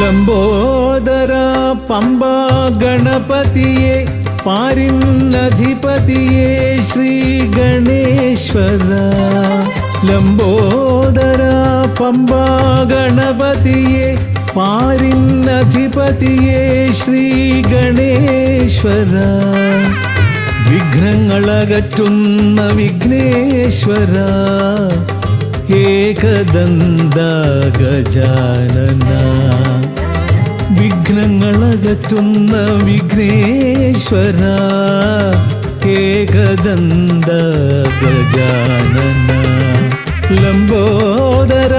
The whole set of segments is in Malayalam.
ലംബോദര പമ്പാ ഗണപതിയെ പാരിന്നധിപതിയെ ശ്രീ ഗണേശ്വര. ലംബോദര പമ്പാ ഗണപതിയെ പാരിന്നധിപതിയെ ശ്രീ ഗണേശ്വര. വിഘ്നങ്ങളകറ്റുന്ന വിഘ്നേശ്വര ഏകദന്ത ഗജാനന. വിഘ്നങ്ങളകറ്റുന്ന വിഘ്നേശ്വര ഏകദന്ത ഗജാനന. ലംബോദര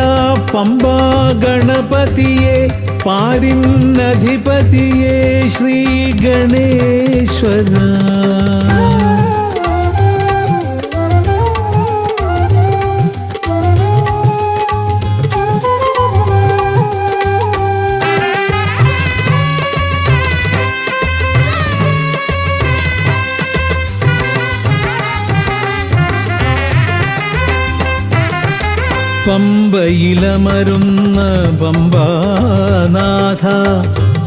പമ്പാ ഗണപതിയെ പാരിന്നധിപതിയെ ശ്രീ ഗണേശ്വര. പമ്പയിലമരുന്ന പമ്പാനാഥ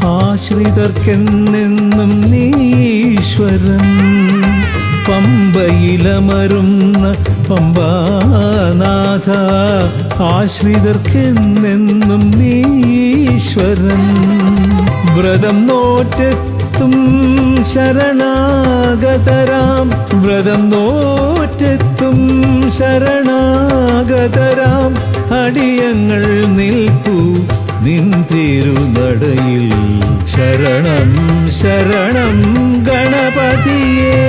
ആശ്രിതർക്കെന്നെന്നും നീശ്വരൻ. പമ്പയിലമരുന്ന പമ്പാനാഥ ആശ്രിതർക്കെന്നെന്നും നീശ്വരൻ. വ്രതം നോറ്റെത്തും ശരണാഗതരാം വ്രതം നോറ്റെത്തും ശരണാഗതരാം അടിയങ്ങൾ നിൽപ്പൂ നിൻ തിരുനടയിൽ. ശരണം ശരണം ഗണപതിയേ.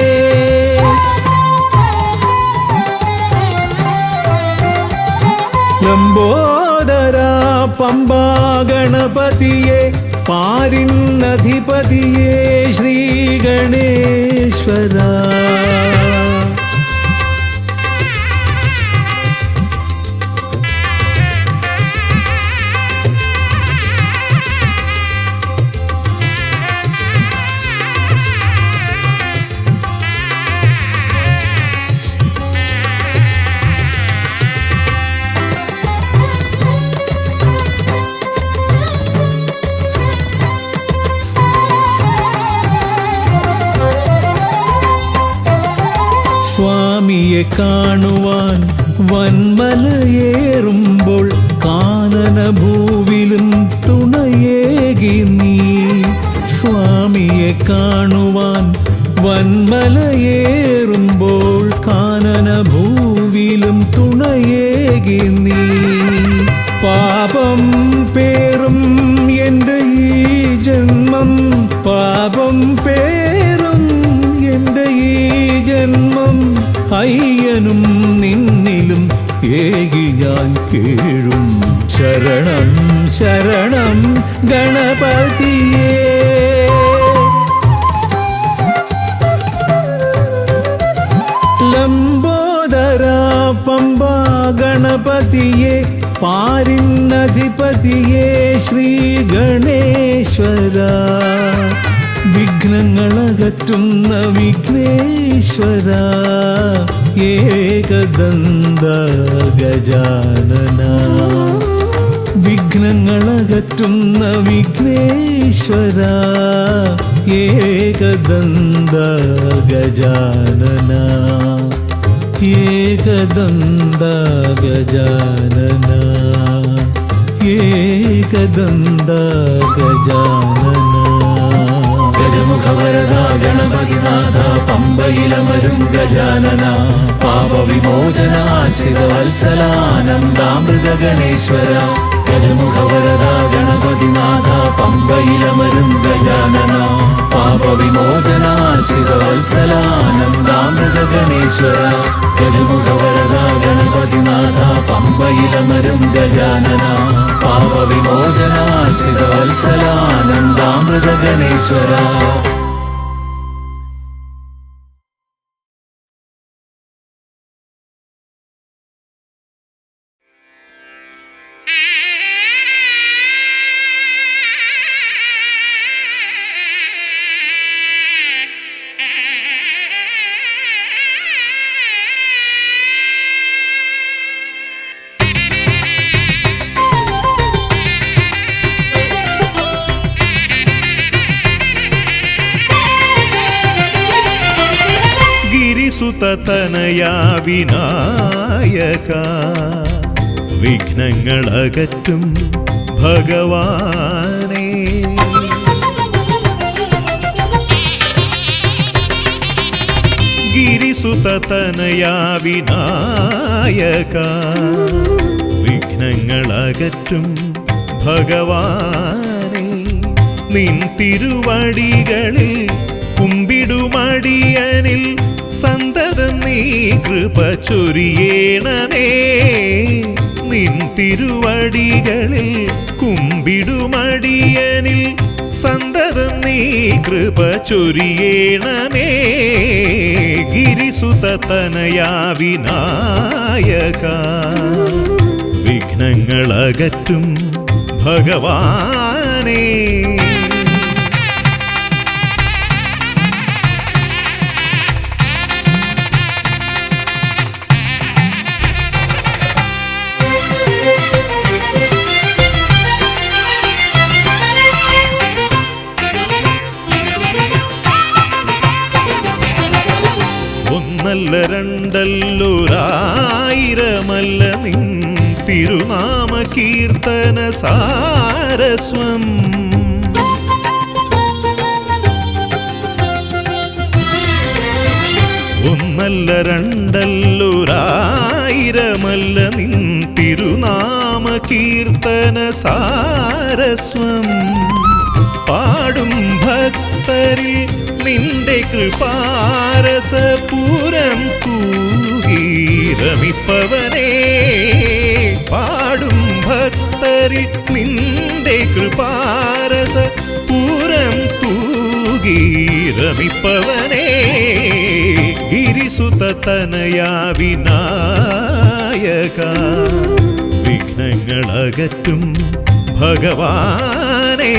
ലംബോദര പമ്പാ ഗണപതിയെ പാരിന്നധിപതിയെ ശ്രീ ഗണേശ്വര. സ്വാമിയെ കാണുവാൻ വന്മലയേറുമ്പോൾ കാനനഭൂവിലും തുണയേകി നീ. സ്വാമിയെ കാണുവാൻ വന്മലയേറുമ്പോൾ കാനനഭൂവിലും തുണയേകി നീ. പാപം പേറും എൻ്റെ ഈ ജന്മം പാപം പേറും എൻ്റെ ഈ ജന്മം അയ്യനും നിന്നിലും ഏകി ഞാൻ കേഴും. ശരണം ശരണം ഗണപതിയേ. ലംബോദര പമ്പാ ഗണപതിയെ പാരിന്നധിപതിയെ ശ്രീ ഗണേശ്വര. വിഘ്നങ്ങളകറ്റുന്ന വിഘ്നേശ്വര ഏകദന്ത ഗജാനന. വിഘ്നങ്ങളകറ്റുന്ന വിഘ്നേശ്വര ഏകദന്ത ഗജാനന. ഏകദന്ത ഗജാനന ഏകദന്ത ഗജാനന. ഗജമുഖവരദ ഗണപതിനാഥ പമ്പയിലമരും ഗജാനന. പാപവിമോചനാശ്രിതവത്സലാനന്ദാമൃത ഗണേശ്വര. ഗജമുഖവരദ ഗണപതിനാഥ പമ്പയിലമരും ഗജാനന. പാപവിമോചനാശ്രിതവത്സലാനന്ദാമൃത ഗണേശ്വര. ഗജമുഖവരദ ഗണപതിനാഥ പമ്പയിലമരും ഗജാനന. പാപവിമോചനാശ്രിതവത്സലാനന്ദാമൃത ഗണേശ്വര. ഗിരിസുതനയാ വിനായക വിഘ്നങ്ങളകറ്റും ഭഗവാനേ. ഗിരിസുതനയാ വിനായക വിഘ്നങ്ങളകറ്റും ഭഗവാനേ. നിൻ തിരുവടികളിൽ കുമ്പിടുമടിയനിൽ സന്തതം നീ കൃപ ചൊരിയേണമേ. നിൻ തിരുവടികളിൽ കുമ്പിടുമടിയനിൽ സന്തതം നീ കൃപ ചൊരിയേണമേ. ഗിരിസുതനയാ വിനായക വിഘ്നങ്ങളകറ്റും ഭഗവാനേ. ഒന്നല്ല രണ്ടല്ലൊരായിരമല്ല നിൻ തിരുനാമ കീർത്തന സാരസ്വം. ഒന്നല്ല രണ്ടല്ലൊരായിരമല്ല നിൻ തിരുനാമ കീർത്തന സാരസ്വം. പാടും ഭക്തരിൽ നിന്റെ കൃപാരസപൂരം തൂകീരമിപ്പവനേ. പാടും ഭക്തരിൽ നിന്റെ കൃപാരസപൂരം തൂകീരമിപ്പവനേ. ഗിരിസുതനയാ വിനായക വിഘ്നങ്ങളകറ്റും ഭഗവാനേ.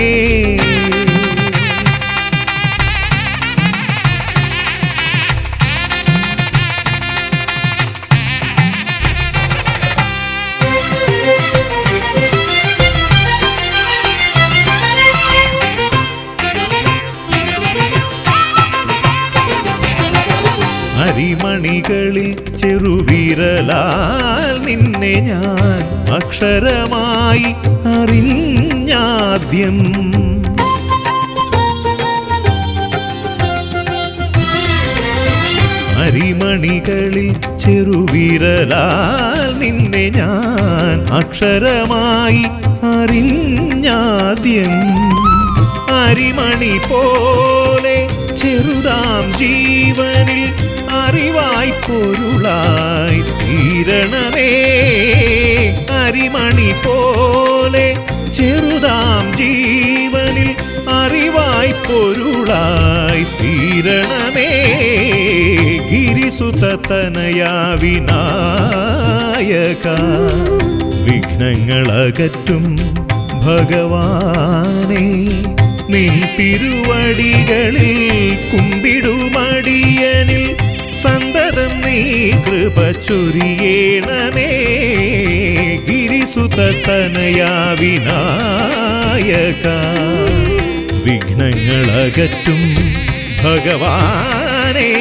അരിമണികളിൽ ചെറുവിരലാൽ നിന്നെ ഞാൻ അക്ഷരമായി അറിഞ്ഞാദ്യം. അരിമണികളിൽ ചെറുവിരലാൽ നിന്നെ ഞാൻ അക്ഷരമായി അറിഞ്ഞാദ്യം. അരിമണി പോലെ ചെറുതാം ജീവനിൽ അറിവായി പൊരുളായി തീരണമേ. അരിമണി പോലെ ചെറുതാം ജീവനിൽ അറിവായി പൊരുളായി തീരണമേ. ഗിരിസുതനയാ വിനായക വിഘ്നങ്ങളകറ്റും ഭഗവാനേ. നിൻ തിരുവടികളിൽ കുമ്പിടുമടിയനിൽ സന്തതം നീ കൃപ ചൊരിയേണമേ. ഗിരിസുതനയാ വിനായക വിഘ്നങ്ങളകറ്റും ഭഗവാനേ.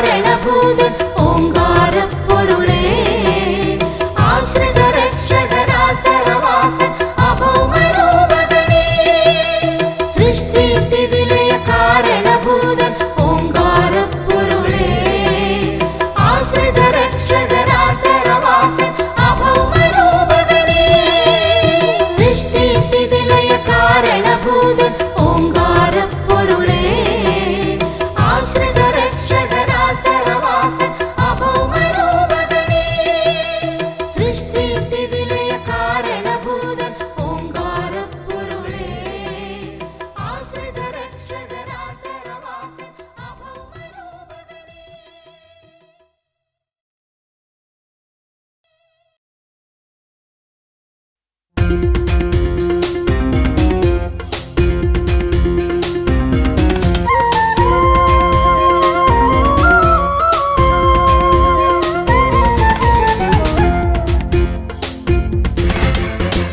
കാരണഭൂതൻ ഓങ്കാരപ്പൊരുളേ ആശ്രിത രക്ഷകനാത്തരവാസൻ അഭൗമരൂപകനേ സൃഷ്ടി സ്ഥിതിലയ കാരണഭൂതൻ ഓങ്കാരപ്പൊരുളേ ആശ്രിത രക്ഷകനാത്തരവാസൻ അഭൗമരൂപകനേ സൃഷ്ടി സ്ഥിതിലയ കാരണഭൂതൻ ഓങ്കാരപ്പൊരുളേ ആശ്രിത രക്ഷകനാത്തരവാസൻ അഭൗമരൂപകനേ സൃഷ്ടി സ്ഥിതിലയ കാരണഭൂതൻ ഓങ്കാരപ്പൊരുളേ ആശ്രിത രക്ഷകനാത്തരവാസൻ അഭൗമരൂപകനേ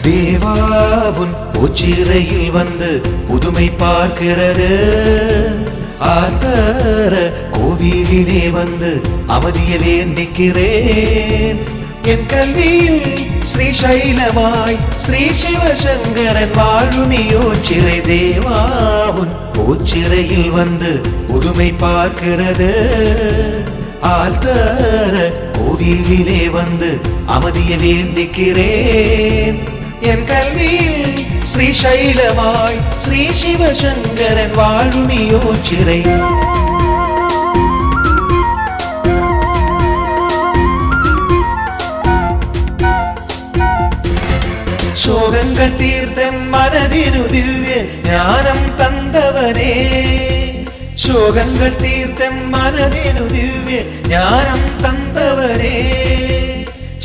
தேவாவுன் பூச்சிறையில் வந்து புதுமை பார்க்கிறது ஆர்த்தர கோவிலிலே வந்து அமைதிய வேண்டிக்கிறேன் என் கல்வியில் ஸ்ரீசைலமாய் ஸ்ரீ சிவசங்கரன் வாழுமியோச்சிறை தேவாவுன் பூச்சிறையில் வந்து புதுமை பார்க்கிறது ஆர்த்தர கோவிலிலே வந்து அமைதிய வேண்டிக்கிறேன் என் கல்வியில் ஸ்ரீசைலமாய் ஸ்ரீ சிவசங்கரன் வாழுமியோச்சிறை சோகங்கள் தீர்த்தன் மனதினு திவ்ய ஞானம் தந்தவனே சோகங்கள் தீர்த்தன் மனதினு திவ்ய ஞானம் தந்தவனே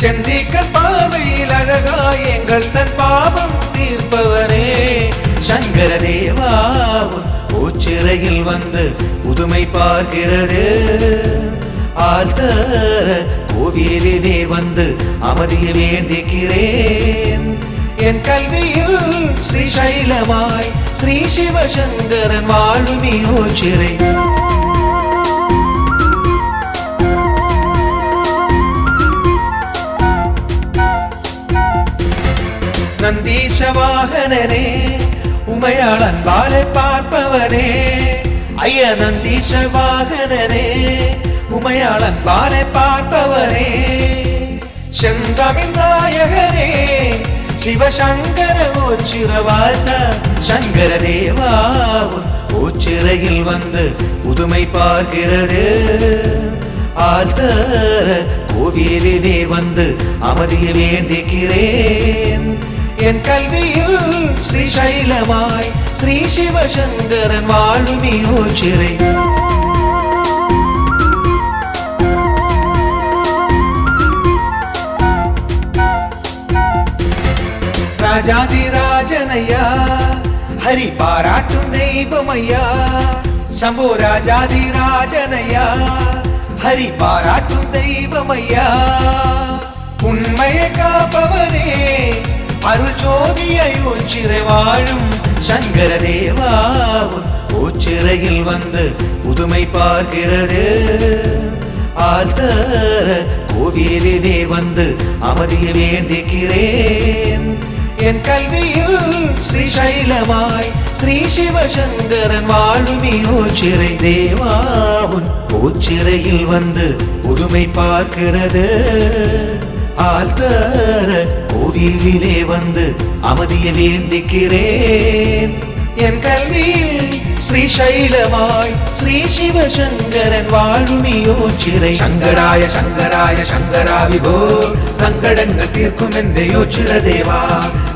செந்திக்கன் பார்வையில் அழகாய் எங்கள் தன் பாவம் தீர்ப்பவனே சங்கர தேவாவும் பூச்சிறையில் வந்து புதுமை பார்க்கிறது ஆர்த்தர கோவிலிலே வந்து அமைதிய வேண்டிக்கிறேன் என் கல்வியில் ஸ்ரீசைலமாய் ஸ்ரீ சிவசங்கரன் வாழுமியோச்சிறை நந்தீச வாகனனே உமையாள் அன்பாலே பார்ப்பவனே ஐய நந்தீச வாகனனே உமையாள் அன்பாலே பார்ப்பவனே செந்தமிழ் நாயகனே சிவசங்கர ஓச்சிரவாச சங்கர தேவாவும் ஓச்சிறையில் வந்து புதுமை பார்க்கிறது ஆர்த்தர கோவிலிலே வந்து அமைதிய வேண்டிக்கிறேன் என் கல்வியில் ஸ்ரீசைலமாய் ஸ்ரீ சிவசங்கரன் வாழுமியோச்சிறை ராஜாதிராஜனையா ஹரி பாராட்டும் தெய்வமையா சம்போ ராஜாதிராஜனையா ஹரி பாராட்டும் தெய்வமையா உண்மையை காப்பவனே அருள் ஜோதியை ஓச்சிறை வாழும் சங்கர தேவாவும் ஓச்சிறையில் வந்து புதுமை பார்க்கிறது ஆர்த்தர கோவிலிலே வந்து அமைதிய வேண்டிக்கிறேன் என் கல்வியில் ஸ்ரீசைலமாய் ஸ்ரீ சிவசங்கரன் வாழுமியோச்சிறை தேவாவும் ஓச்சிறையில் வந்து புதுமை பார்க்கிறது ஆர்த்தர கோவிலிலே வந்து அமைதிய வேண்டிக்கிறேன் என் கல்வியில் ஸ்ரீசைலமாய் ஸ்ரீ சிவசங்கரன் வாழுமியோச்சிறை சங்கராய சங்கராய சங்கரா விபோ சங்கடங்கள் தீர்க்கும் என்ற யோச்சிர தேவா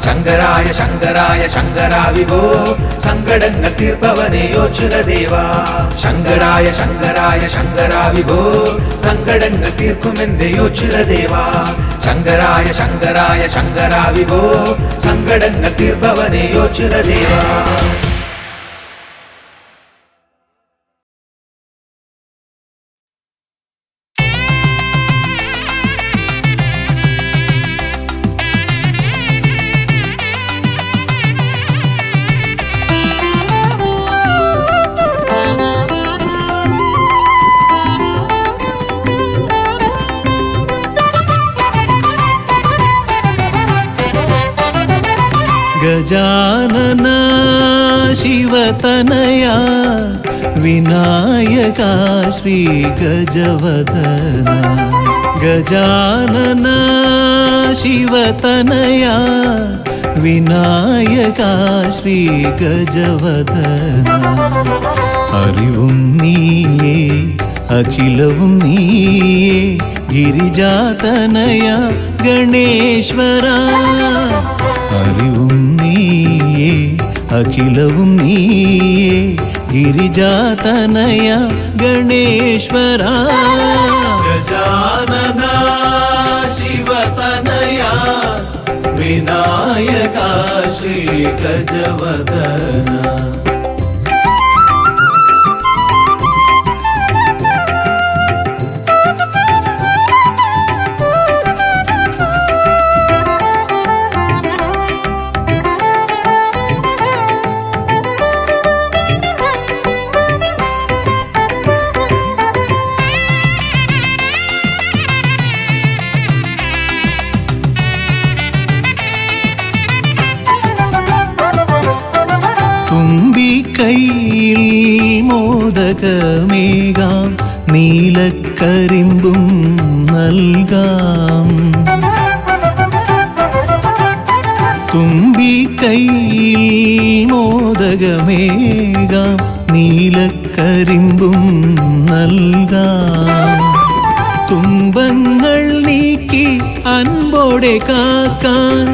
சங்கராய சங்கராய சங்கரா விபோ சங்கடங்கள் தீர்ப்பவனே யோச்சிர தேவா சங்கராய சங்கராய சங்கரா விபோ சங்கடங்கள் தீர்க்கும் என்ற யோச்சிர தேவா சங்கராய சங்கராய சங்கரா விபோ சங்கடங்கள் தீர்ப்பவனே யோச்சிர தேவா ഗജാനന ശിവതനയ വിനായക ശ്രീ ഗജവദന ഗജാനന ശിവതനയ വിനായക ശ്രീ ഗജവദന അറിവും നീയേ അഖിലവും നീയേ ഗിരിജാതനയ ഗണേശ്വര അറിവും നീയേ അഖിലവും നീയേ ഗിരിജാതനയ ഗണേശ്വര ഗജാനന ശിവതനയ വിനായക ശ്രീ ഗജവദന കൈയിൽ മോദകമേകാം നീലക്കരിമ്പും നൽകാം തുമ്പി കൈയിൽ മോദകമേകാം നീലക്കരിമ്പും നൽകാം തുമ്പങ്ങൾ നീക്കി അൻപോടെ കാക്കാൻ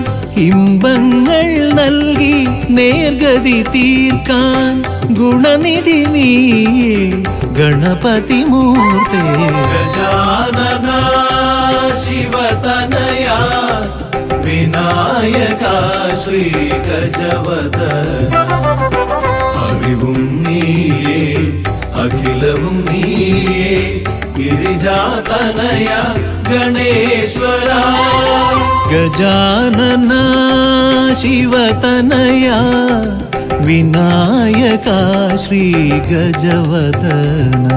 ഇമ്പങ്ങൾ നൽകി നേർഗതി തീർക്കാൻ ഗുണനിധി നീയേ ഗണപതി മൂർത്തേ ഗജാനന ശിവതനയ വിനായക ശ്രീ ഗജവദന അറിവും നീയേ അഖിലവും നീയേ ഗിരിജാതനയ ഗണേശ്വര ഗജാനന ശിവതനയ വിനായക ശ്രീ ഗജവദന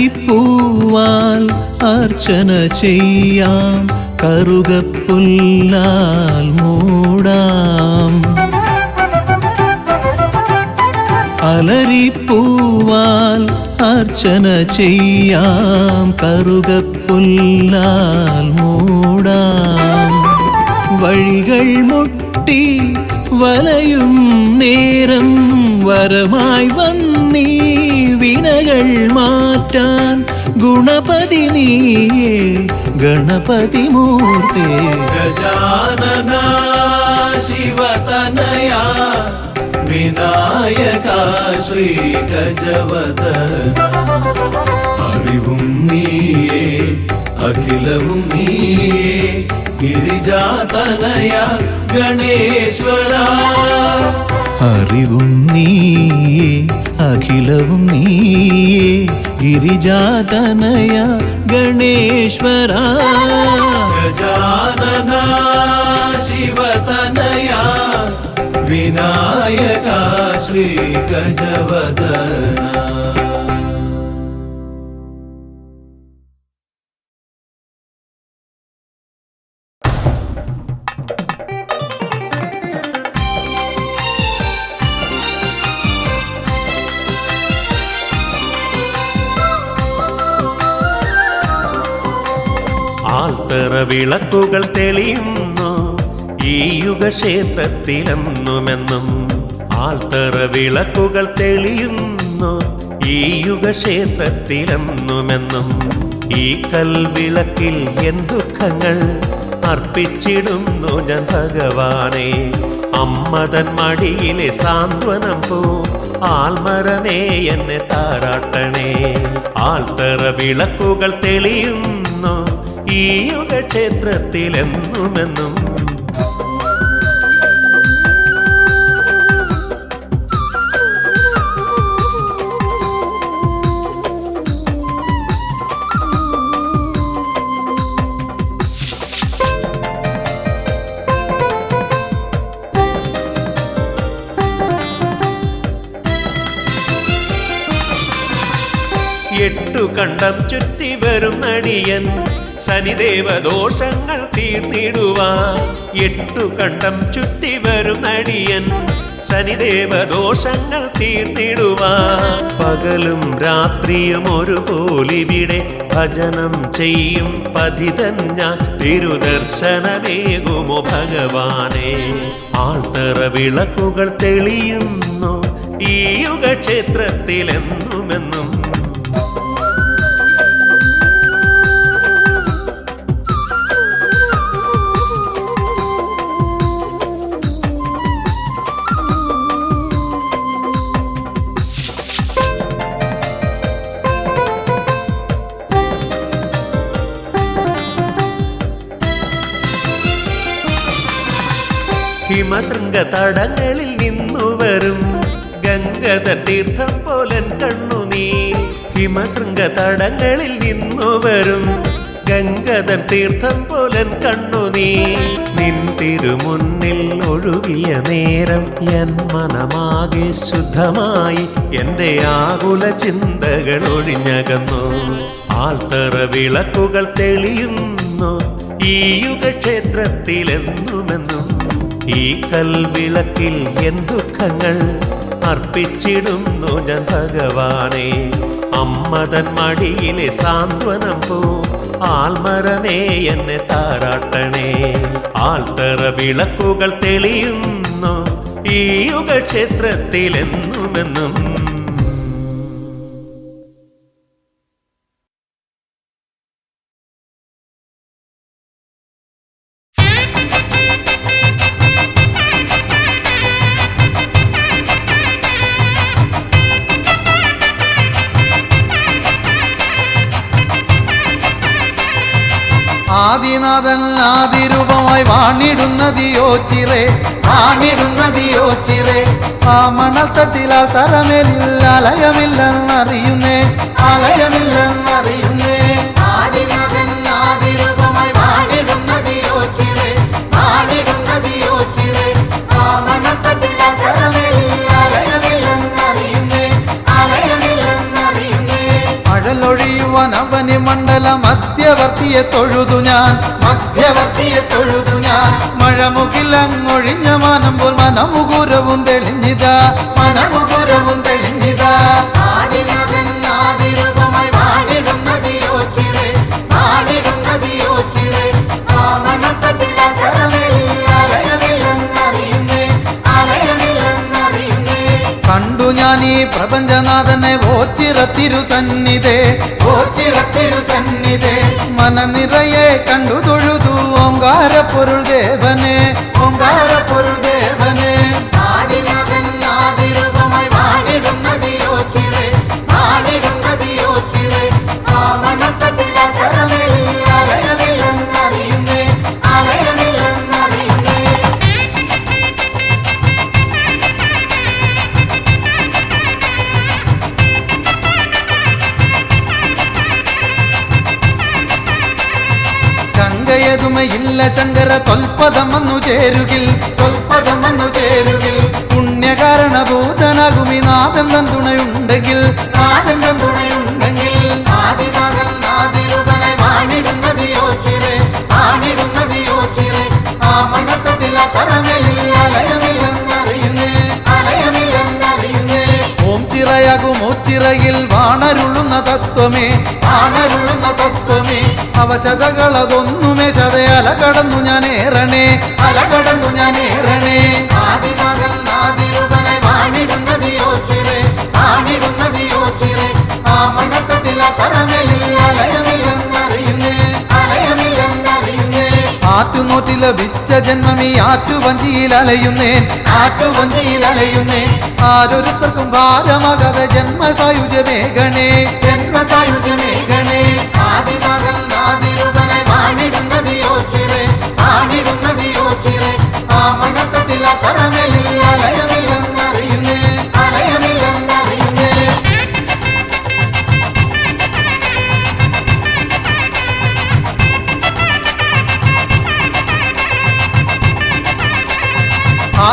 അലരിപ്പൂവാൽ അർച്ചന ചെയ്യാം കറുകപ്പുല്ലാൽ മൂടാം അലരിപ്പൂവാൽ അർച്ചന ചെയ്യാം കറുകപ്പുല്ലാൽ മൂടാം വഴികൾ മുട്ടി വലയും നേരം വരമായി വന്നീ വിനകൾ മാറ്റാൻ ഗുണപതി നീയേ ഗണപതി മൂർത്തേ ഗജാനന ശിവതനയ വിനായക ശ്രീ ഗജവദന അറിവും നീയേ അഖിലവും നീയേ ഗിരിജാതനയ ഗണേശ്വര അറിവും നീയേ അഖിലവും നീയേ ഗിരിജാതനയ ഗണേശ്വര ഗജാനന ശിവതനയ വിനായക ശ്രീ ഗജവദന ആൽത്തറ വിളക്കുകൾ തെളിയുന്നു ഈ യുഗക്ഷേത്രത്തിലെന്നുമെന്നും ആൽത്തറ വിളക്കുകൾ തെളിയുന്നു ഈ യുഗക്ഷേത്രത്തിലെന്നുമെന്നും ഈ കൽവിളക്കിൽ എൻ ദുഃഖങ്ങൾ അർപ്പിച്ചിടുന്നു ഞാൻ ഭഗവാനെ അമ്മതൻ മടിയിലെ സാന്ത്വനം പോ ആൽമരമേ എന്നെ താരാട്ടണേ ആൽത്തറ വിളക്കുകൾ തെളിയുന്നു ഈ യുഗക്ഷേത്രത്തിലെന്നുമെന്നും 8 കണ്ടം ചുറ്റി വരും നടിയൻ ശനിദേവ ദോഷങ്ങൾ തീർന്നിടുവാൻ 8 കണ്ടം ചുറ്റി വരും നടിയൻ ശനിദേവ ദോഷങ്ങൾ തീർന്നിടുവാൻ പകലും രാത്രിയും ഒരുപോലിവിടെ ഭജനം ചെയ്യും പതിതൻ ഞാൻ തിരുദർശനമേകുമോ ഭഗവാനെ ആൾത്തറ വിളക്കുകൾ തെളിയുന്നു ഈ യുഗക്ഷേത്രത്തിൽ എന്നുമെന്നും ഹിമശൃംഗ തടങ്ങളിൽ നിന്നു വരും ഗംഗധ തീർത്ഥം പോലൻ കണ്ണുനീ ഹിമശൃംഗ തടങ്ങളിൽ നിന്നു വരും ഗംഗധൻ തീർത്ഥം പോലൻ കണ്ണുനീ നിൻ തിരുമുന്നിൽ ഒഴുകിയ നേരം എൻ മനമാകെ ശുദ്ധമായി എൻ്റെ ആകുല ചിന്തകൾ ഒഴിഞ്ഞകന്നു ആൾത്തറ വിളക്കുകൾ തെളിയുന്നു ഈ യുഗക്ഷേത്രത്തിൽ എന്നുമെന്നും ഈ കൽവിളക്കിൽ എൻ ദുഃഖങ്ങൾ അർപ്പിച്ചിടുന്നു ഞാൻ ഭഗവാനെ അമ്മതൻ മടിയിലെ സാന്ത്വനം പോ ആൽമരമേ എന്നെ താരാട്ടണേ ആൾത്തറ വിളക്കുകൾ തെളിയുന്നു ഈ യുഗക്ഷേത്രത്തിൽ എന്നുമെന്നും ആദിനാഥൻ ആദിരൂപമായി വാണിടുന്നതിയോച്ചിറേ ആ മണത്തട്ടിലാൽ തറമേലിൽ അലയമില്ലെന്നറിയുന്നേ ആദിനാഥൻ ആദിരൂപമായി വാണിടുന്നതിയോച്ചിറേ ആ മണത്തട്ടിലാൽ തറമേലിൽ അലയമില്ലെന്നറിയുന്നേ അഴലൊഴിയുവാൻ അവന് മണ്ഡല മധ്യവർത്തിയെ തൊഴുതു ഞാൻ മഴമുകിലങ്ങൊഴിഞ്ഞ മാനം പോൽ മനമുകുരവും തെളിഞ്ഞിതാ ആദിനാഥൻ ആദിരൂപമായി വാണിടുന്നതിയോച്ചിറേ ആ മണത്തട്ടിലാൽ തറമേലിൽ അലയമില്ലെന്നറിയുന്നേ കണ്ടു ഞാൻ ഈ പ്രപഞ്ചനാഥനെ ഓച്ചിറ തിരുസന്നിധേ മനനിറയെ കണ്ടു തൊഴുതു ഓങ്കാര പൊരുൾ ദേവനെ ആദിനാഥൻ ആദിരൂപമായി വാണിടുന്നതിയോച്ചിറേ ആ മണത്തട്ടിലാൽ തറമേലിൽ അലയമില്ലെന്നറിയുന്നേ ശങ്കയതുമയില്ല ശങ്കര തൊൽപദം വന്നു ചേരുകിൽ പുണ്യകാരണഭൂതനാകുമി നാഥൻ തുണയുണ്ടെങ്കിൽ ആദിനാഥൻ ആദിരൂപനായി വാണിടുന്നതിയോച്ചിറേ ആ മണത്തട്ടിലാൽ തറമേലിൽ അലയമില്ലെന്നറിയുന്നേ ഓം ചിറയാകും ഓച്ചിറയിൽ വാണരുളുന്ന തത്വമേ അവശതകളതൊന്നുമേ ശതയല കടന്നു ഞാൻ ഏറണേ ആദിനാഥൻ ആദിരൂപനായി വാണിടുന്നതിയോച്ചിറേ ആ മണത്തട്ടിലാൽ തറമേലിൽ അലയമില്ലെന്നറിയുന്നേ ആറ്റുനോറ്റി ലഭിച്ച ജന്മമീ ആറ്റുവഞ്ചിയിൽ അലയുന്നേൻ ആരൊരുത്തർക്കും ഭാരമാകാതെ ജന്മസായുജമേഘണേ ആദിനാഥൻ ആദിരൂപനായി വാണിടുന്നതിയോച്ചിറേ ആ മണത്തട്ടിലാൽ തറമേലിൽ അലയമില്ലെന്നറിയുന്നേ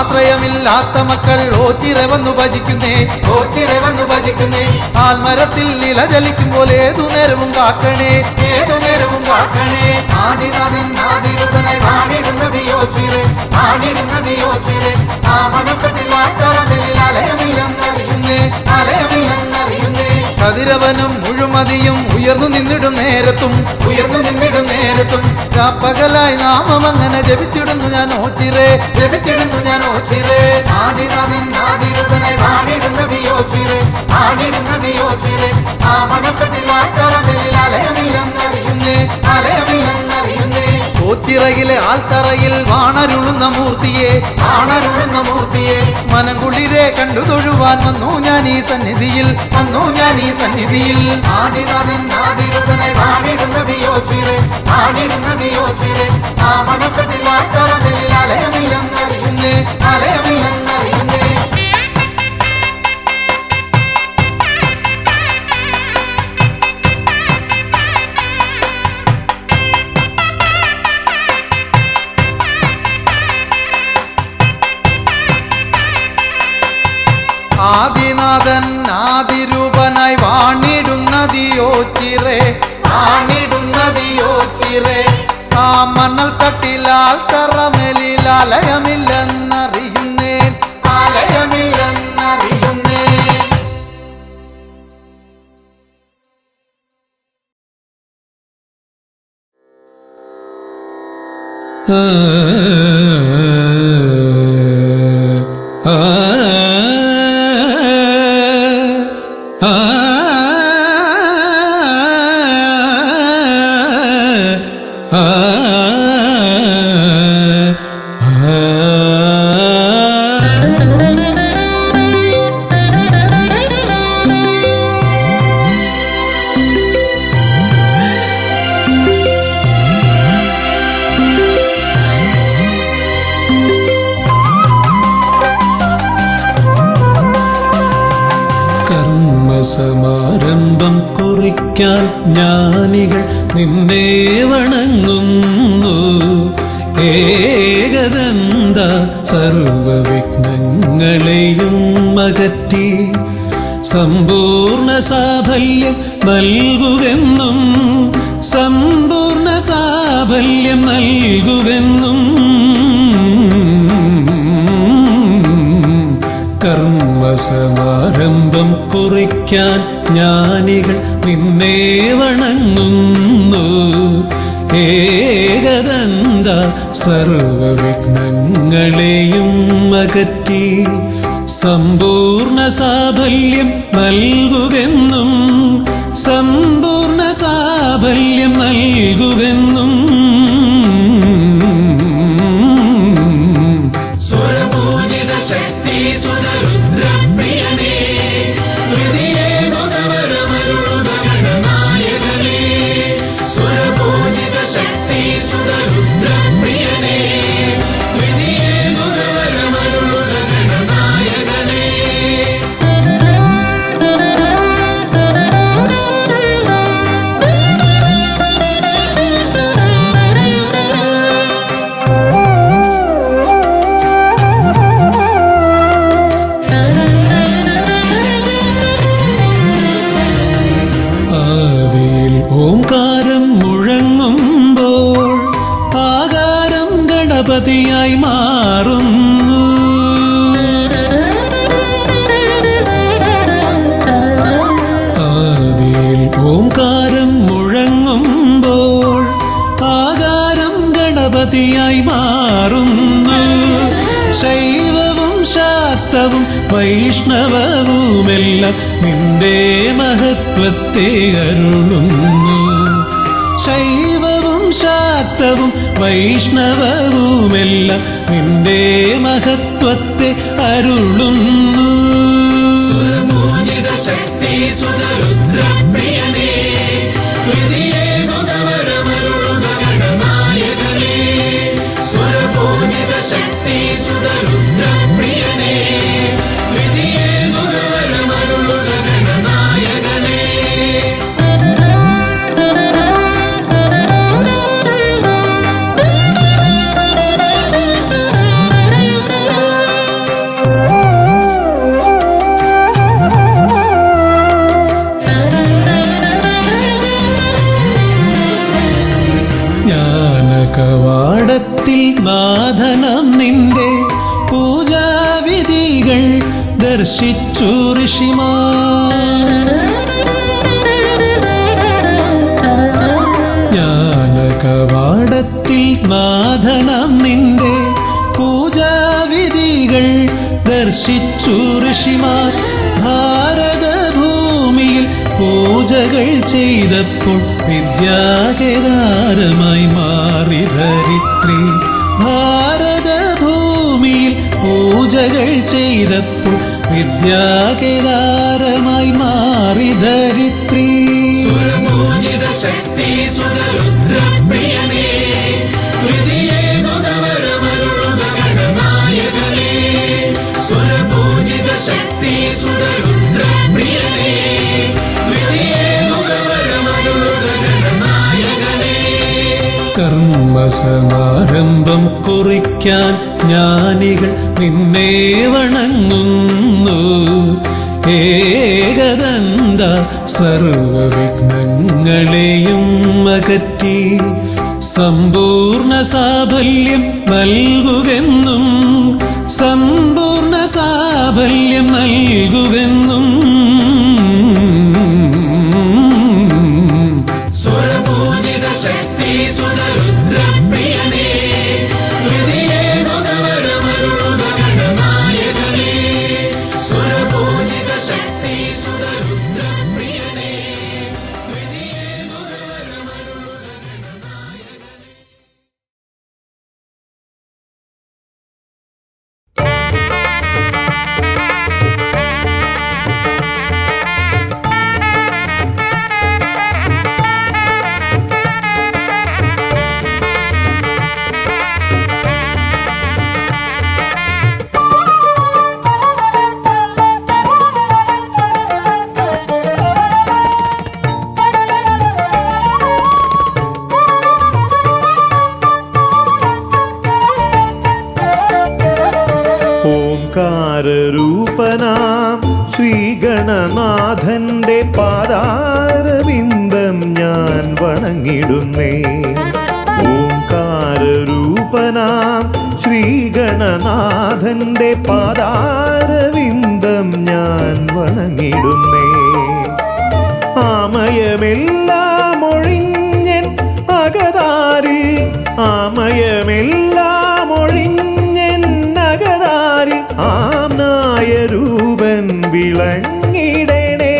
ആശ്രയമില്ലാത്ത മക്കൾ ഓച്ചിറെ വന്നു ഭജിക്കുന്നേ, ഓച്ചിറെ വന്നു ഭജിക്കുന്നേ. ആൽമരത്തിൽ നിലചലിക്കും പോലെ ഏതു നേരവും കാക്കണേ, ഏതു നേരവും കാക്കണേ. ആദിനാഥൻ ആദിരൂപനായി വാണിടുന്നത് യോച്ചിറെ, വാണിടുന്നത് യോച്ചിറെ. ആ മണക്കെട്ടിൽ അലയമില്ലെന്നറിയുന്നേ, അലയമില്ലെന്നറിയുന്നേ. കതിരവനും മുഴുമതിയും ഉയർന്നു നിന്നിടും നേരത്തും, ഉയർന്നു നിന്നിടും നേരത്തും. പകലായി നാമം അങ്ങനെ ജപിച്ചിടുന്നു ഞാൻ ഓച്ചിറേ, ജപിച്ചിടുന്നു ഞാൻ ഓച്ചിറേ. ആദിനാഥൻ ആദിരൂപനായി വാണിടുന്നത് യോച്ചിറേ, വാണിടുന്നത് യോച്ചിറേ. ആ മണക്കെട്ടിൽ അലയമില്ലെന്നറിയുന്നേ, അലയമില്ലെന്നറിയുന്നേ. ഓച്ചിറയിലെ ആൽത്തറയിൽ വാണരുളുന്ന മൂർത്തിയെ, വാണരുളുന്ന മൂർത്തിയെ. മനംകുളിരെ കണ്ടു തൊഴുവാൻ വന്നു ഞാൻ ഈ സന്നിധിയിൽ, വന്നു ഞാൻ ഈ സന്നിധിയിൽ. ആദിനാഥൻ ആദിരൂപനായി വാണിടുന്നത് യോച്ചിറെ, വാണിടുന്നത് യോച്ചിറെ. ആ മണക്കെട്ടിൽ അലയമില്ലെന്നറിയുന്നേ, അലയമില്ലെന്നറിയുന്നേ. ആദിനാഥൻ ആദിരൂപനായി വാണിടുന്നത് യോച്ചിറെ, വാണിടുന്നത് യോച്ചിറെ. ആ മണൽ തട്ടിലാൽ തറമേലിൽ അലയമില്ലെന്നറിയുന്നേ, അലയമില്ലെന്നറിയുന്നേ. സമാരംഭം കുറിക്കാൻ ജ്ഞാനികൾ നിന്നെ വണങ്ങുന്നു. ഏകദന്ത സർവവിഘ്നങ്ങളെയും അകറ്റി സമ്പൂർണ്ണ സാഫല്യം നൽകുകെന്നും, സമ്പൂർണ്ണ സാഫല്യം നൽകുകെന്നും. കർമ്മസമാരംഭം കുറിക്കാൻ ജ്ഞാനികൾ നിന്നെ വണങ്ങുന്നു. ഏകദന്ത സർവവിഘ്നങ്ങളെയും അകറ്റി സമ്പൂർണ്ണ സാഫല്യം നൽകുകെന്നും, സമ്പൂർണ്ണ സാഫല്യം നൽകുകെന്നും. ഓംകാരം മുഴങ്ങുമ്പോൾ ആകാരം ഗണപതിയായി മാറുന്നു. ആദിയിൽ ഓംകാരം മുഴങ്ങുമ്പോൾ ആകാരം ഗണപതിയായി മാറുന്നു. ശൈവവും ശാക്തവും വൈഷ്ണവവുമെല്ലാം നിന്റെ മഹത്വത്തെ അരുളുന്നു. ശൈവവും ശാക്തവും വൈഷ്ണവവുമെല്ലാം നിന്റെ മഹത്വത്തെ അരുളുന്നു. ശക്തി സുതരുദ്രപ്രിയനേ സ്വരപൂജിത ശക്തി സുതരുദ്രപ്രിയനേ ഗണനായകനേ. ഋഷിമാർ. ജ്ഞാനകവാടത്തിൽ നാഥനാം നിന്റെ പൂജാവിധികൾ ദർശിച്ചു ഋഷിമാർ. ഭാരതഭൂമിയിൽ പൂജകൾ ചെയ്തപ്പോൾ വിദ്യാകേദാരമായി മാറി ധരിത്രി. ഭാരതഭൂമിയിൽ പൂജകൾ ചെയ്തപ്പോൾ വിദ്യാകേദാരമായി മാറി ധരിത്രി. സുരപൂജിത ശക്തി സുതരുദ്രപ്രിയനേ ഹൃദയേനുദവരമരുളുക ഗണനായകനേ. സുരപൂജിത ശക്തി സുതരുദ്രപ്രിയനേ ഹൃദയേനുദവരമരുളുക ഗണനായകനേ. കർമ്മസമാരംഭം കുറിക്കാൻ ജ്ഞാനികൾ നിന്നെ വണങ്ങുന്നു. ഏകദന്ത സർവവിഘ്നങ്ങളെയും അകറ്റി സമ്പൂർണ്ണ സാഫല്യം നൽകുകെന്നും സമ്പൂർണ്ണ സാഫല്യം നൽകുകെന്നും. സുരപൂജിത ശക്തി സുതരുദ്രപ്രിയനേ ഹൃദയേനുദവരമരുളുക ഗണനായകനേ. സുരപൂജിത ശക്തി സുതരുദ്രപ്രിയനേ ഹൃദയേനുദവരമരുളുക ഗണനായകനേ. ഓംകാരരൂപനാം ശ്രീഗണനാഥന്റെ പാദാരവിന്ദം ഞാൻ വണങ്ങിടുന്നേ. ഓംകാരരൂപനാം ശ്രീഗണനാഥന്റെ പാദാരവിന്ദം ഞാൻ വണങ്ങിടുന്നേ. ആമയമെല്ലാം ഒഴിഞ്ഞൻ അകതാരിൽ ആമയമെല്ലാം ഒഴിഞ്ഞൻ അകതാരിൽ ആംനായ രൂപൻ വിളങ്ങിടണേ.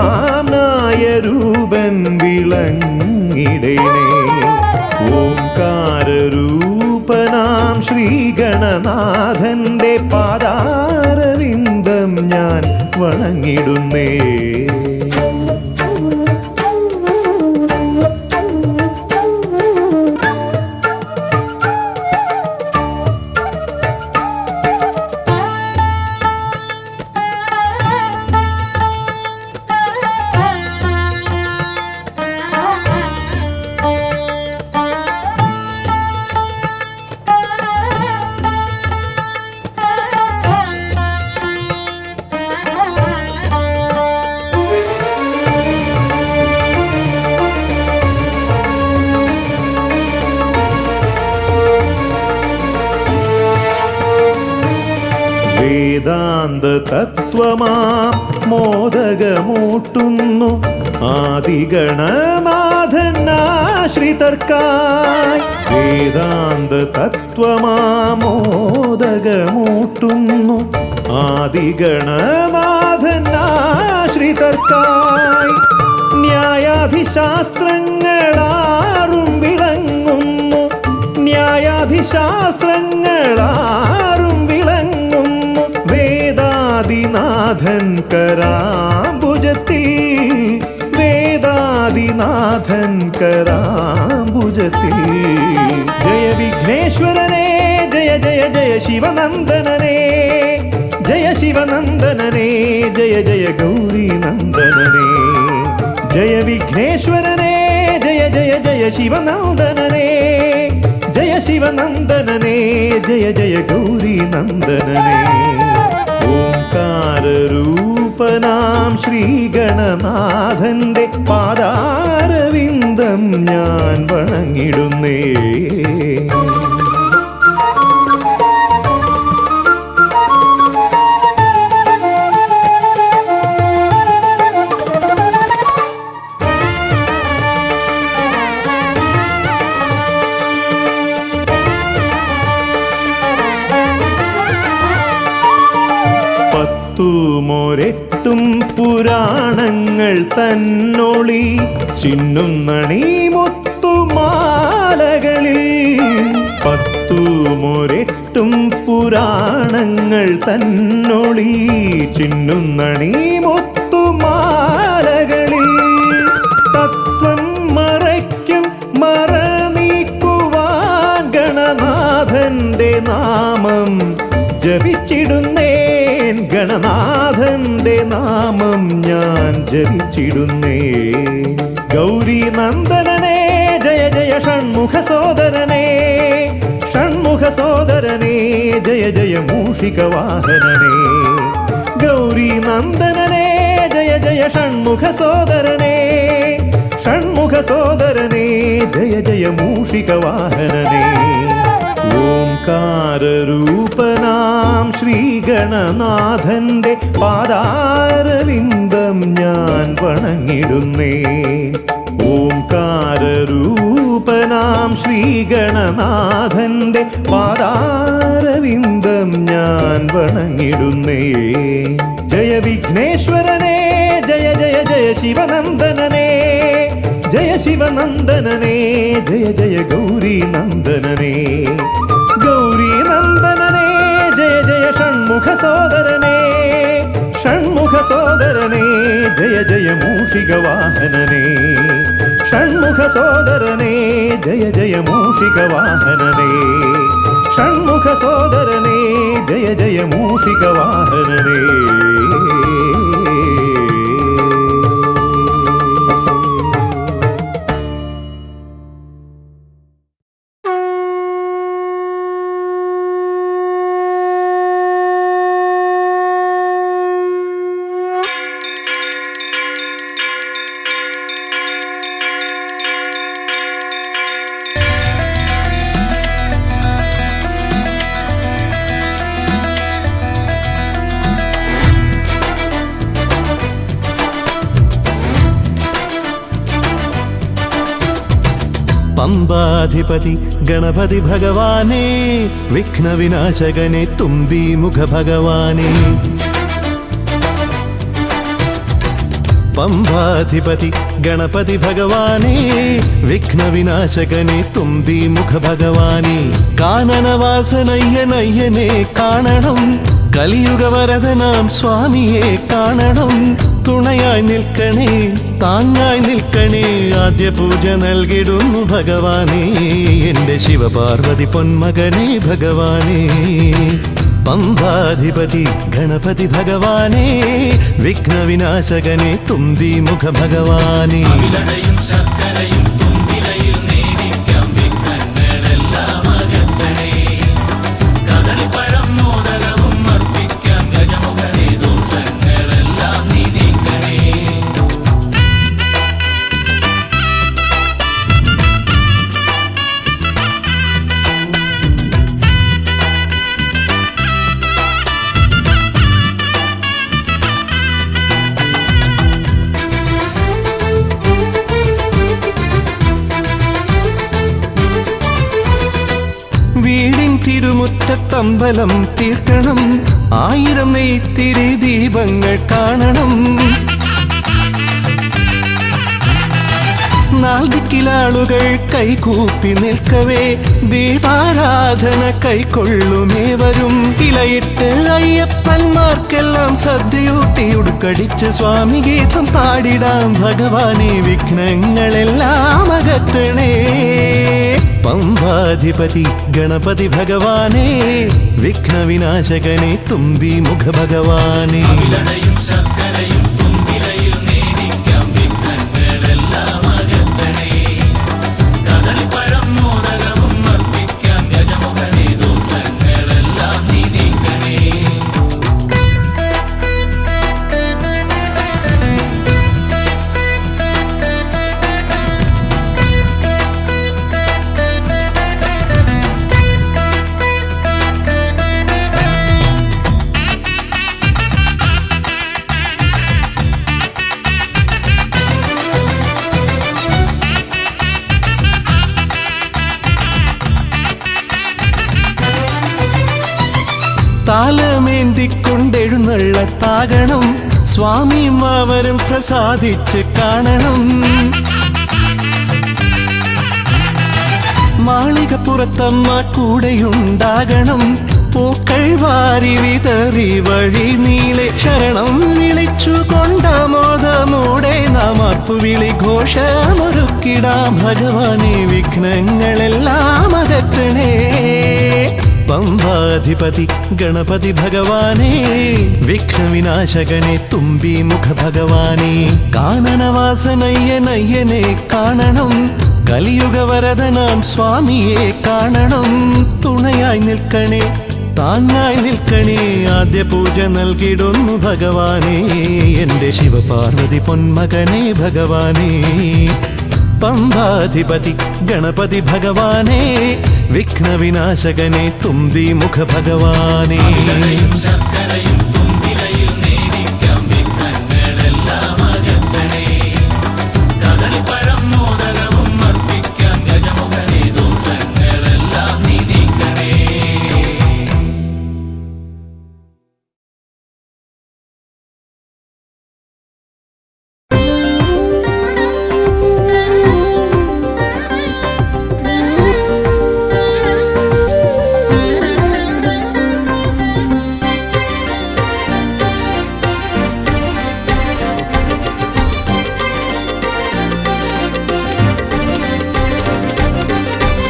ആംനായ രൂപൻ വിളങ്ങിടണേ. ഓംകാരരൂപനാം ശ്രീഗണനാഥന്റെ പാദാരവിന്ദം ഞാൻ വണങ്ങിടുന്നേ. വേദാന്ത തത്വമാം മോദകമൂട്ടുന്നു ആദിഗണനാഥൻ ആശ്രിതർക്കായി. വേദാന്ത തത്വമാം മോദകമൂട്ടുന്നു ആദിഗണനാഥൻ ആശ്രിതർക്കായി. ന്യായാധിശാസ്ത്രങ്ങളാറും വിളങ്ങുന്നു ന്യായാധിശാസ്ത്രങ്ങളാറും വിളങ്ങുന്നു. വേദാദിനാഥൻ കരാംബുജത്തിൽ വേദാദിനാഥൻ കരാംബുജത്തിൽ. ജയ വിഘ്നേശ്വരനേ ജയ ജയ ജയ ശിവനന്ദനനേ. ജയ ശിവനന്ദനനേ ജയ ജയ ഗൗരി നന്ദനനേ. ജയ വിഘ്നേശ്വരനേ ജയ ജയ ജയ ശിവനന്ദനനേ. ജയ ശിവനന്ദനനേ ജയ ജയ ഗൗരി നന്ദനനേ. ഓംകാരരൂപനാം ശ്രീഗണനാഥന്റെ പാദാരവിന്ദം ഞാൻ വണങ്ങിടുന്നേ. പത്തുമൊരെട്ടും പുരാണങ്ങൾ തന്നൊളി ചിന്നുന്നണീ മുത്തുമാലകളിൽ പത്തുമൊരെട്ടും പുരാണങ്ങൾ തന്നൊളി ചിന്നുന്നണീ മുത്തുമാലകളിൽ തത്വം മറയ്ക്കും മറ നീക്കുവാൻ ഗണനാഥന്റെ നാമം ജപിച്ചിടുന്നേൻ ഗണനാഥന്റെ നാമം ഞാൻ ജപിച്ചിടുന്നേൻ ഗൗരി നന്ദനനേ ജയ ജയ ഷൺമുഖ സോദരനേ ഷൺമുഖ സോദരനേ ജയ ജയ മൂഷിക വാഹനനേ ഗൗരി നന്ദനനേ ജയ ജയ ഷൺമുഖ സോദരനേ ഷൺമുഖ സോദരനേ ജയ ജയ മൂഷിക വാഹനനേ ഓംകാരരൂപനാം ശ്രീഗണനാഥന്റെ പാദാരവിന്ദം ഞാൻ വണങ്ങിടുന്നേ ഓംകാരരൂപനാം ശ്രീഗണനാഥന്റെ പാദാരവിന്ദം ഞാൻ വണങ്ങിടുന്നേ ജയ വിഘ്നേശ്വരനേ ജയ ജയ ജയ ശിവനന്ദനനേ ജയ ശിവനന്ദനനേ ജയ ജയ ഗൗരി നന്ദനനേ ഗൗരി നന്ദനനേ ജയ ജയ ഷൺമുഖ സോദരനേ ഷൺമുഖ സോദരനേ ജയ ജയ മൂഷിക വാഹനനേ ഷൺമുഖ സോദരനേ ജയ ജയ മൂഷിക വാഹനനേ ഷൺമുഖ സോദരനേ ജയ ജയ മൂഷിക വാഹനനേ പമ്പാധിപതി ഗണപതി ഭഗവാനേ വിഘ്നവിനാശകനെ തുമ്പീമുഖ ഭഗവാനേ പമ്പാധിപതി ഗണപതി ഭഗവാനേ വിഘ്നവിനാശകനെ തുമ്പീമുഖ ഭഗവാനേ കാനനവാസനയ്യനയ്യനെ കാണണം കലിയുഗവരദനാം സ്വാമിയെ കാണണം തുണയായി നിൽക്കണേ താങ്ങായി നിൽക്കണേ ആദ്യ പൂജ നൽകിടുന്നു ഭഗവാനേ എൻ്റെ ശിവപാർവതി പൊന്മകനേ ഭഗവാനേ പമ്പാധിപതി ഗണപതി ഭഗവാനേ വിഘ്നവിനാശകനെ തുമ്പീമുഖ ഭഗവാനേ അവിലടയും ശർക്കരയും തുമ്പിലയിൽ നേടിക്കാം വിഘ്നങ്ങളെല്ലാം അകറ്റണേ കദളിപ്പഴം മോദകവും അർപ്പിക്കാം ഗജമുഖനെ ദോഷങ്ങളെല്ലാം നീ നീക്കണേ വീടിൻ തിരുമുറ്റത്തമ്പലം തീർക്കണം 1000 നെയ്ത്തിരി ദീപങ്ങൾ കാണണം നാൽദിക്കിലാളുകൾ കൈകൂപ്പി നിൽക്കവേ ദീപാരാധന കൈക്കൊള്ളുമേവരും ഇലയിട്ട് അയ്യപ്പന്മാർക്കെല്ലാം സദ്യയൂട്ടി ഉടുക്കടിച്ച് സ്വാമി ഗീതം പാടിടാം ഭഗവാനെ വിഘ്നങ്ങളെല്ലാം അകറ്റണേ പമ്പാധിപതി ഗണപതി ഭഗവാനേ വിഘ്നവിനാശകനെ തുമ്പീമുഖ ഭഗവാനേ അവിലടയും ശർക്കരയും തുമ്പിലയിൽ നേടിക്കാം വിഘ്നങ്ങളെല്ലാം അകറ്റണേ കദളിപ്പഴം മോദകവും അർപ്പിക്കാം ഗജമുഖനെ ദോഷങ്ങളെല്ലാം നീ നീക്കണേ താലമേന്തിക്കൊണ്ടെഴുന്നള്ളത്താകണം സ്വാമിയും അവരും പ്രസാദിച്ച് കാണണം. മാളികപ്പുറത്തമ്മ കൂടെയുണ്ടാകണം. പൂക്കൾ വാരി വിതറി വഴി നീളെ ശരണം വിളിച്ചു കൊണ്ടാമോദമോടെ നാം അർപ്പുവിളി ഘോഷമൊരുക്കിടാം. ഭഗവാനെ വിഘ്നങ്ങളെല്ലാം അകറ്റണേ. പമ്പാധിപതി ഗണപതി ഭഗവാനെ, വിഘ്നവിനാശകനെ തുമ്പി മുഖ ഭഗവാനെ, കാനനവാസനയ്യനയ്യനെ കാണണം. കലിയുഗവരദനാം സ്വാമിയെ കാണണം. തുണയായി നിൽക്കണേ, താങ്ങായി നിൽക്കണേ, ആദ്യ പൂജ നൽകിടുന്നു ഭഗവാനെ, എൻ്റെ ശിവപാർവതി പൊന്മകനെ ഭഗവാനെ. പമ്പാധിപതി ഗണപതി ഭഗവാനെ, വിഘ്നവിനാശകനെ തുമ്പി മുഖ ഭഗവാനെ. അവിലയും ശർക്കരയും തുമ്പിലയിൽ നേദിക്കാം വിഘ്നങ്ങളെല്ലാം അകറ്റണേ. കദളിപ്പഴം മോദകവും അർപ്പിക്കാം ഗജമുഖനെ, ദോഷങ്ങളെല്ലാം നീക്കണേ.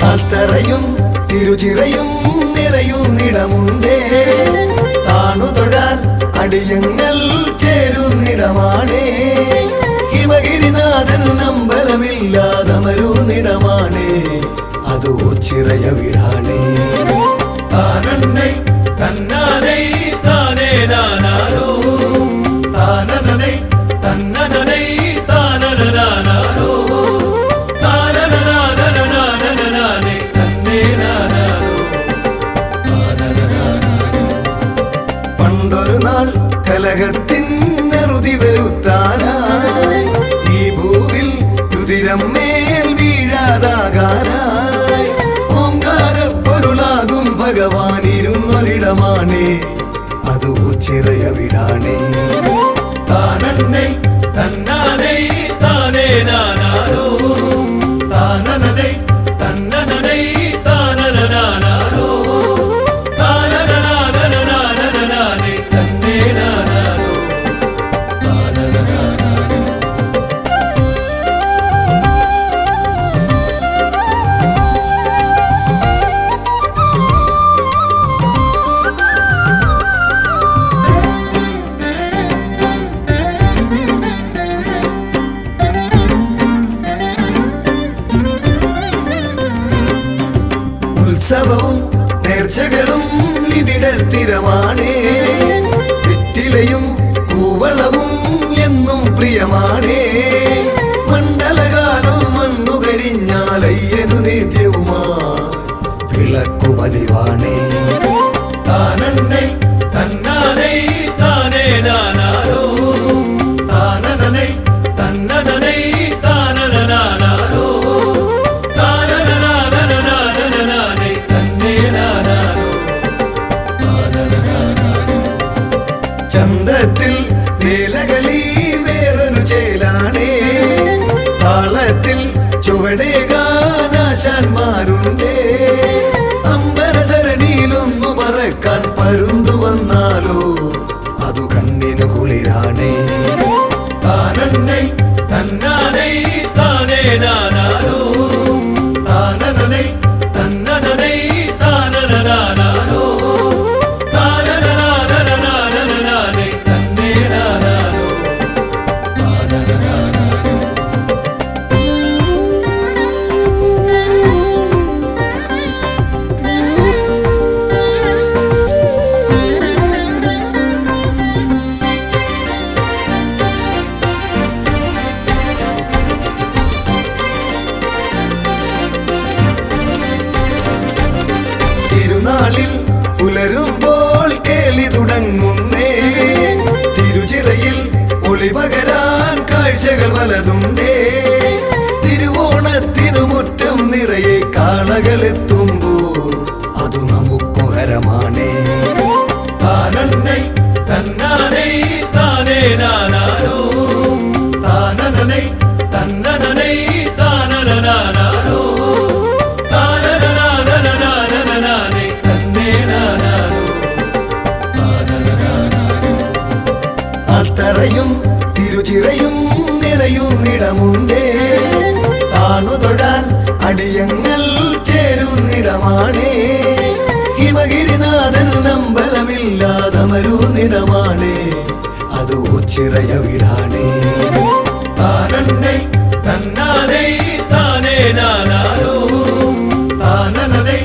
അത്തറയും തിരുചിറയും നിറയുന്നിടമുണ്ടേ, താണു തൊഴാൻ അടിയങ്ങൾ ചേരുന്നിടമാണേ. ഹിമഗിരിനാഥൻ അമ്പലമില്ലാതമരുന്നിടമാണേ, അത് ഓച്ചിറയ വിടാണേ. താനന്നൈ തന്നാനൈ താനേ നാനാരോ, താനനൈ തന്നനൈ താനനാരോ, പണ്ടൊരു നാൾ കലഹത്തിനറുതി വരുത്താനായി, ഈ ഭൂവിൽ രുതിരം മേൽ വീഴാതാകാനായി, ഓംകാരപ്പൊരുളാകും ഭഗവാനിരുന്നൊരിടമാണേ, അത് ഓച്ചിറയ വിടാണേ. താനന്നൈ തന്നാനൈ താനേ നാനാരോ, താനനൈ തന്നനൈ താനനാരോ, താനനാനേ തന്നേ നാനാരോ, താനനാരോ. ഉത്സവവും നേർച്ചകളും ഇവിടെ സ്ഥിരമാണേ, വെറ്റിലയും കൂവളവും എന്നും പ്രിയമാണേ. മണ്ഡലകാലം വന്നു കഴിഞ്ഞാലയ്യനു നിത്യവുമാ വിളക്കു പതിവാണേ. താനന്നൈ തന്നാനൈ താനേ നാനാരോ, താനനൈ തന്നനൈ താനനാരോ, താനനാനേ തന്നേ നാനാരോ, താനനാരോ. ചന്തത്തിൽ വേലകളി വേറൊരു ചേലാണേ, താളത്തിൽ ചുവടേകാനാശാന്മാരുണ്ടേ. അമ്പരസരണിയിലൊന്നു പറക്കാൻ പരുന്തു വന്നാലോ, അതു കണ്ണിനു കുളിരാണേ. താനന്നൈ തന്നാനൈ താനേ നാനാരോ, താനനൈ തന്നനൈ താനനാരോ, താനനാനേ തന്നേ നാനാരോ, താനനാരോ. തിരുനാളിൽ പുലരുമ്പോൾ കേളി തുടങ്ങുന്നേ, തിരുചിറയിൽ ഒളി പകരാൻ കാഴ്ചകൾ പലതുണ്ടേ. തിരുവോണത്തിനു മുറ്റം നിറയെ കാളകളെത്തുമ്പോൾ അതു നമുക്കു ഹരമാണേ. താനന്നൈ തന്നാനൈ താനേ നാ തിരുചിറയും നിറയുന്നിടമുണ്ടേ താണു തൊഴാൻ അടിയങ്ങൾ ചേരുന്നിടമാണേ ഹിമഗിരിനാഥൻ അമ്പലമില്ലാതമരുന്നിടമാണേ അത് ഓച്ചിറയവിടാണേ താനന്നൈ തന്നാനൈ താനേ നാനാരോ താനനൈ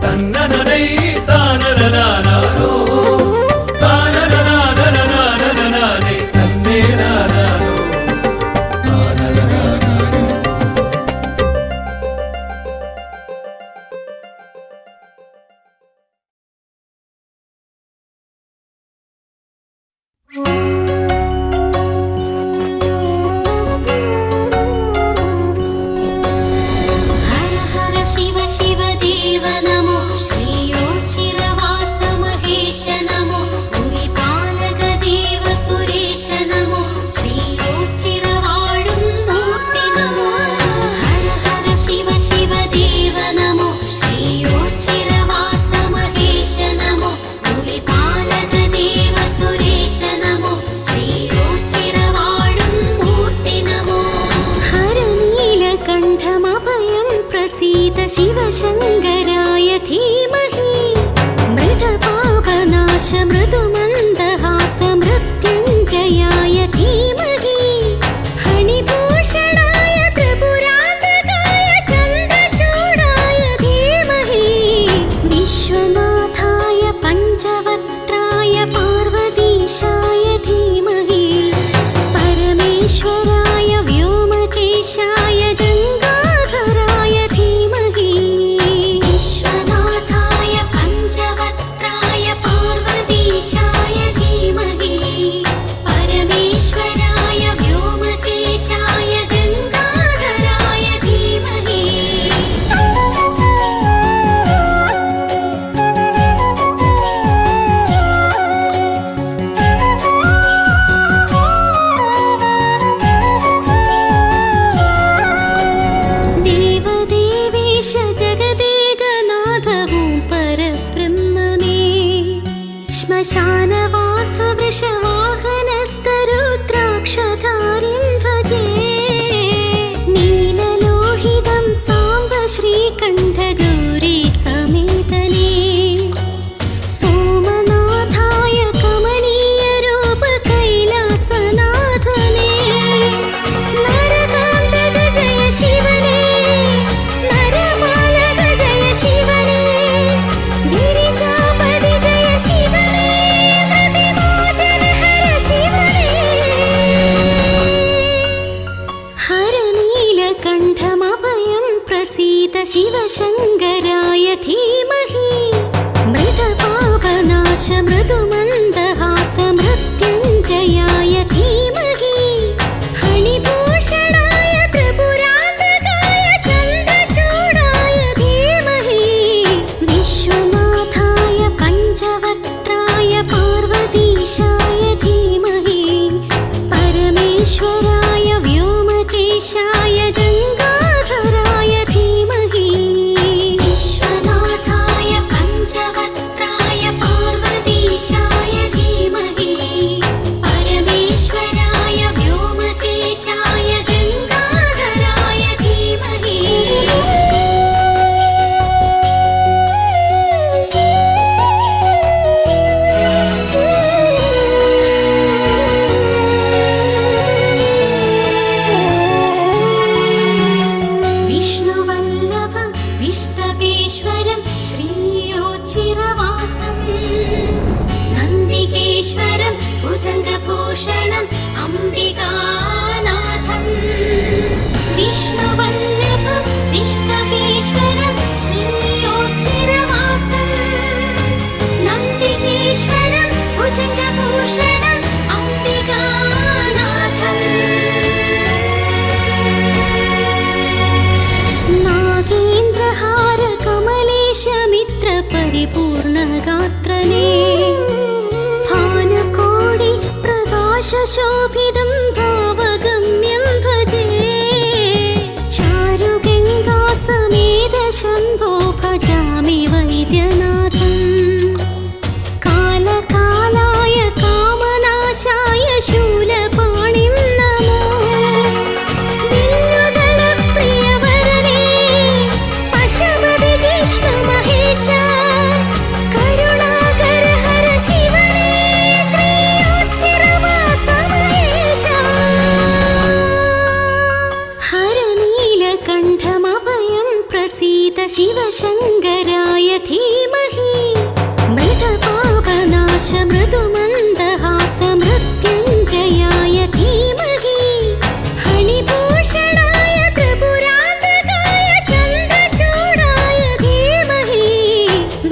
തന്നനൈ താനനാനാരോ താനനാനനാനനാനേ തന്നേ നാനാരോ താനനാനാരോ. हर हर शिव शिव देव नमो श्रीयोचिरवास महेश नमो भुविपालक देव सुरेश नमो श्रीयोचिरवाळुं मूर्ति नमो हर हर शिव शिव देव नमो श्रीयोचिरवास महेश नमो भुविपालक देव सुरेश नमो श्रीयोचिरवाळुं मूर्ति नमो हर नीलकण्ठमभयं प्रसीद शिवशङ्कराय धीमहि मृतपापनाश मृदुमन्दहास मृत्युञ्जयाय धीमहि फणिभूषणाय त्रिपुरान्तकाय चन्द्रचूडाय धीमहि विश्वनाथाय पञ्चवक्त्राय पार्वतीशाय धीमहि परमेश्वराय व्योमकेशाय गङ्गाधराय धीमहि विश्वनाथाय पञ्चवक्त्राय पार्वतीशाय धीमहि परमेश्वराय व्योमकेशाय गङ्गाधराय धीमहि देवदेवेश जगदेकनाथवुं परब्रह्ममे श्मशानवास वृषवाहनस्तरुद्राक्षधारिं भजे नीललोहितं साम्ब श्रीकण्ठगौरी समेतने सोमनाथाय कमनीयरूप कैलासनाथने नरकान्तक जय शिवने नरपालक जय शिवने गिरिजापति जय शिवने मतिमोचनहर शिवने हर नीलकण्ठमभयं प्रसीद शिवशङ्कराय धीमहि मृतपापनाश मृदुमन्दहास मृत्युञ्जयाय धीमहि फणिभूषणाय त्रिपुरान्तकाय चन्द्रचूडाय धीमहि विश्वनाथाय पञ्चवक्त्राय पार्वतीशाय धीमहि परमेश्वराय व्योमकेशाय गङ्गाधराय धीमहि विश्वनाथाय पञ्चवक्त्राय पार्वतीशाय धीमहि परमेश्वराय व्योमकेशाय गङ्गाधराय धीमहि विष्णुवल्लभं विष्णवेश्वरं श्रीयोचिरवासं नन्दिकेश्वरं भुजङ्गभूषणम् अम्बिकानाथं विष्णुवल्लभं विष्णवेश्वरं श्रीयोचिरवासं नन्दिकेश्वरं भुजङ्गभूषणम् अम्बिकानाथम् नागेन्द्रहार कमलेशमित्र परिपूर्णगात्रने भानुकोटि प्रकाशशोभितं भावगम्यं भजे चारुगङ्गा समेत शम्भो भजामि वैद्यनाथं कालकालाय कामनाशाय शूलपाणिं शिवशङ्कराय धीमहि मृतपापनाश मृदुमन्दहास मृत्युञ्जयाय धीमहि हरिभूषणाय त्रिपुरान्तकाय चन्द्रचूडाय धीमहि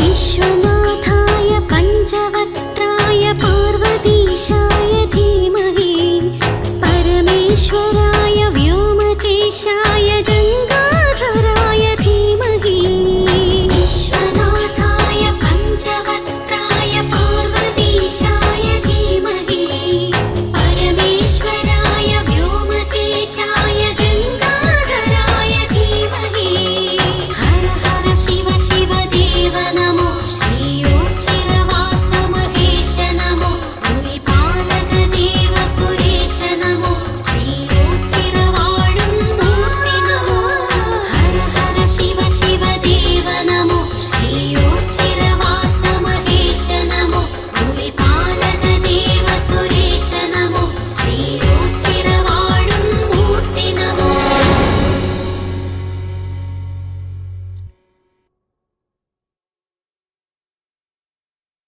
विश्वनाथाय पञ्चवक्त्राय पार्वतीशाय धीमहि परमेश्वर